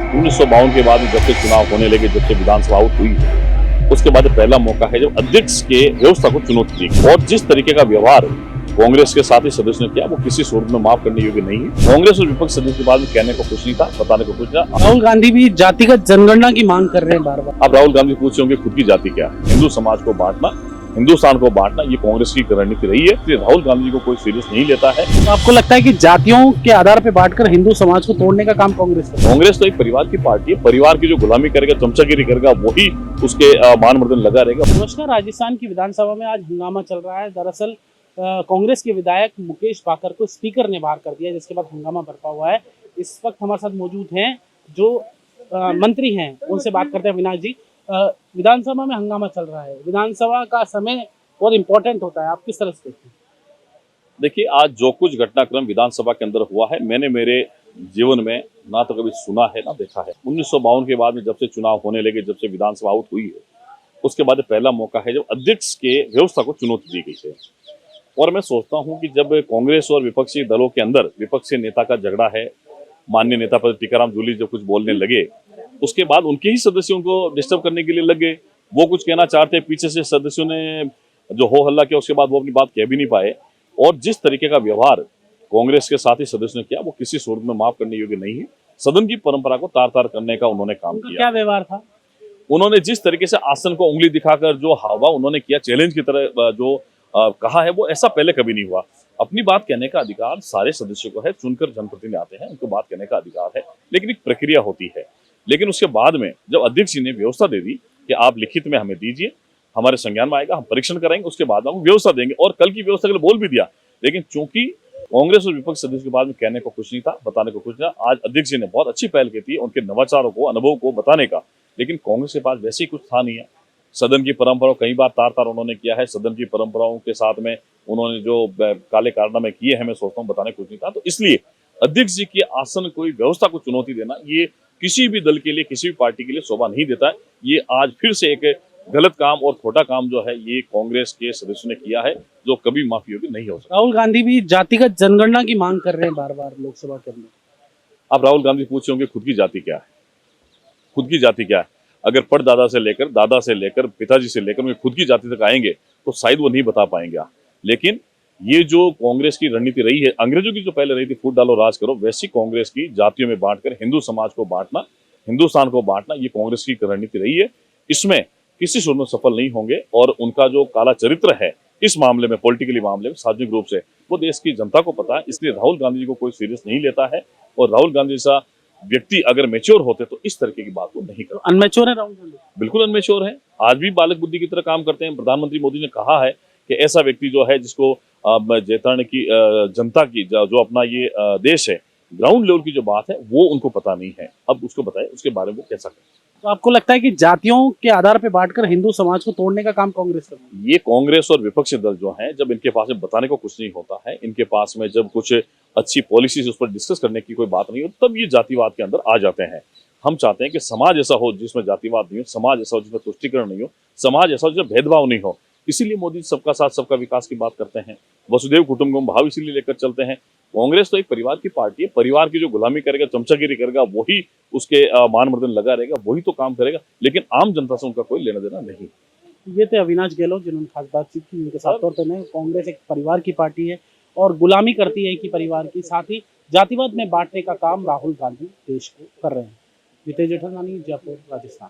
1952 के बाद जब से चुनाव होने लगे, जब से विधानसभा आउट हुई है, उसके बाद पहला मौका है जब अध्यक्ष के व्यवस्था को चुनौती दी और जिस तरीके का व्यवहार कांग्रेस के साथी सदस्य ने किया वो किसी सूरत में माफ करने योग्य नहीं है। कांग्रेस और विपक्ष सदस्य के बाद में कहने को कुछ नहीं था, बताने को कुछ नहीं। राहुल गांधी भी जातिगत जनगणना की मांग कर रहे हैं बार बार। अब राहुल गांधी पूछे होंगे खुद की जाति क्या है। हिंदू समाज को बांटना, हिंदुस्तान को बांटना, ये कांग्रेस की रणनीति रही है, इसलिए राहुल गांधी जी को कोई सीरियस नहीं लेता है। तो आपको लगता है कि जातियों के आधार पर बांटकर हिंदू समाज को तोड़ने का काम कांग्रेस कर? कांग्रेस तो एक परिवार की पार्टी है, परिवार की जो गुलामी करेगा, चमचागिरी करेगा, वही उसके मान मर्दन लगा रहेगा। नमस्कार, राजस्थान की विधानसभा में आज हंगामा चल रहा है। दरअसल कांग्रेस के विधायक मुकेश बाकर को स्पीकर ने बाहर कर दिया, जिसके बाद हंगामा बरपा हुआ है। इस वक्त हमारे साथ मौजूद हैं जो मंत्री हैं, उनसे बात करते हैं। अविनाश जी, विधानसभा में हंगामा चल रहा है, विधानसभा का समय बहुत इंपॉर्टेंट होता है, आप किस तरह से देखते हैं? देखिए, आज जो कुछ घटनाक्रम विधानसभा के अंदर हुआ है, मैंने मेरे जीवन में ना तो कभी सुना है ना देखा है। 1952 के बाद में जब से चुनाव होने लगे, जब से विधानसभा आउट हुई है, उसके बाद पहला मौका है जब अध्यक्ष के व्यवस्था को चुनौती दी गई है। और मैं सोचता हूं कि जब कांग्रेस और विपक्षी दलों के अंदर विपक्षी नेता का झगड़ा है, माननीय नेता पर टीकाराम जूली जब कुछ बोलने लगे, उसके बाद उनके ही सदस्यों को डिस्टर्ब करने के लिए लग गए। वो कुछ कहना चाहते, पीछे से सदस्यों ने जो हो हल्ला किया, उसके बाद वो अपनी बात कह भी नहीं पाए। और जिस तरीके का व्यवहार कांग्रेस के साथी सदस्यों ने किया, वो किसी सूरत में माफ करने योग्य नहीं है। सदन की परंपरा को तार तार करने का उन्होंने काम किया। क्या व्यवहार था? उन्होंने जिस तरीके से आसन को उंगली दिखाकर जो हावा उन्होंने किया, चैलेंज की तरह जो कहा है, वो ऐसा पहले कभी नहीं हुआ। अपनी बात कहने का अधिकार सारे सदस्यों को है, चुनकर जनप्रतिनिधि आते हैं, उनको बात कहने का अधिकार है, लेकिन एक प्रक्रिया होती है। लेकिन उसके बाद में जब अध्यक्ष जी ने व्यवस्था दे दी कि आप लिखित में हमें दीजिए, हमारे संज्ञान में आएगा, हम परीक्षण करेंगे, उसके बाद हम व्यवस्था देंगे, और कल की व्यवस्था के लिए बोल भी दिया। लेकिन चूंकि कांग्रेस और विपक्ष सदस्य के बाद में कहने को कुछ नहीं था, बताने को कुछ नहीं था, आज अध्यक्ष जी ने बहुत अच्छी पहल की थी उनके नवाचारों को, अनुभव को बताने का, लेकिन कांग्रेस के पास वैसे ही कुछ था नहीं है। सदन की परंपरा कई बार तार तार उन्होंने किया है। सदन की परंपराओं के साथ में उन्होंने जो काले कारनामे किए हैं, मैं सोचता हूँ बताने कुछ नहीं था। तो इसलिए अध्यक्ष जी की आसन कोई व्यवस्था को चुनौती देना, ये किसी भी दल के लिए, किसी भी पार्टी के लिए शोभा नहीं देता है। ये आज फिर से एक गलत काम और खोटा काम जो है, ये कांग्रेस के सदस्यों ने किया है, जो कभी माफी योग्य नहीं हो सकता। राहुल गांधी भी जातिगत जनगणना की मांग कर रहे हैं बार बार लोकसभा के अंदर। अब राहुल गांधी पूछे होंगे खुद की जाति क्या है, खुद की जाति क्या है। अगर परदादा से लेकर, दादा से लेकर, पिताजी से लेकर उनकी खुद की जाति तक आएंगे तो शायद वो नहीं बता पाएंगे। लेकिन ये जो कांग्रेस की रणनीति रही है, अंग्रेजों की जो पहले रही थी, फूट डालो राज करो, वैसी कांग्रेस की जातियों में बांटकर हिंदू समाज को बांटना, हिंदुस्तान को बांटना, ये कांग्रेस की रणनीति रही है। इसमें किसी सूरत में सफल नहीं होंगे, और उनका जो काला चरित्र है इस मामले में, पॉलिटिकली मामले में, सार्वजनिक रूप से, वो देश की जनता को पता है। इसलिए राहुल गांधी जी को कोई सीरियस नहीं लेता है, और राहुल गांधी जैसा व्यक्ति अगर मैच्योर होते तो इस तरीके की बात को नहीं करते। अनमैच्योर है राहुल गांधी? बिल्कुल अनमैच्योर है, आज भी बालक बुद्धि की तरह काम करते हैं। प्रधानमंत्री मोदी ने कहा है कि ऐसा व्यक्ति जो है, जिसको जैतरण की जनता की जो अपना ये देश है, ग्राउंड लेवल की जो बात है, वो उनको पता नहीं है। अब उसको बताए, उसके बारे में वो कैसा करे। तो आपको लगता है कि जातियों के आधार पर बांटकर हिंदू समाज को तोड़ने का काम कांग्रेस कर रही है? ये कांग्रेस और विपक्षी दल जो हैं, जब इनके पास में बताने को कुछ नहीं होता है, इनके पास में जब कुछ अच्छी पॉलिसीज उस पर डिस्कस करने की कोई बात नहीं हो, तब ये जातिवाद के अंदर आ जाते हैं। हम चाहते हैं कि समाज ऐसा हो जिसमें जातिवाद नहीं हो, समाज ऐसा हो जिसमें तुष्टिकरण नहीं हो, समाज ऐसा हो जिसमें भेदभाव नहीं हो। इसीलिए मोदी सबका साथ सबका विकास की बात करते हैं, वसुधैव कुटुंबकम भाव इसीलिए लेकर चलते हैं। कांग्रेस तो एक परिवार की पार्टी है, परिवार की जो गुलामी करेगा, चमचागिरी करेगा, वही उसके मान मर्दन लगा रहेगा, वही तो काम करेगा, लेकिन आम जनता से उनका कोई लेना देना नहीं। ये थे अविनाश गहलोत, जिन्होंने खास बातचीत की। उनके साथ तौर पर कांग्रेस एक परिवार की पार्टी है और गुलामी करती है एक ही परिवार की, साथ ही जातिवाद में बांटने का काम राहुल गांधी देश को कर रहे हैं। जितेंद्र जेठमलानी, जयपुर, राजस्थान।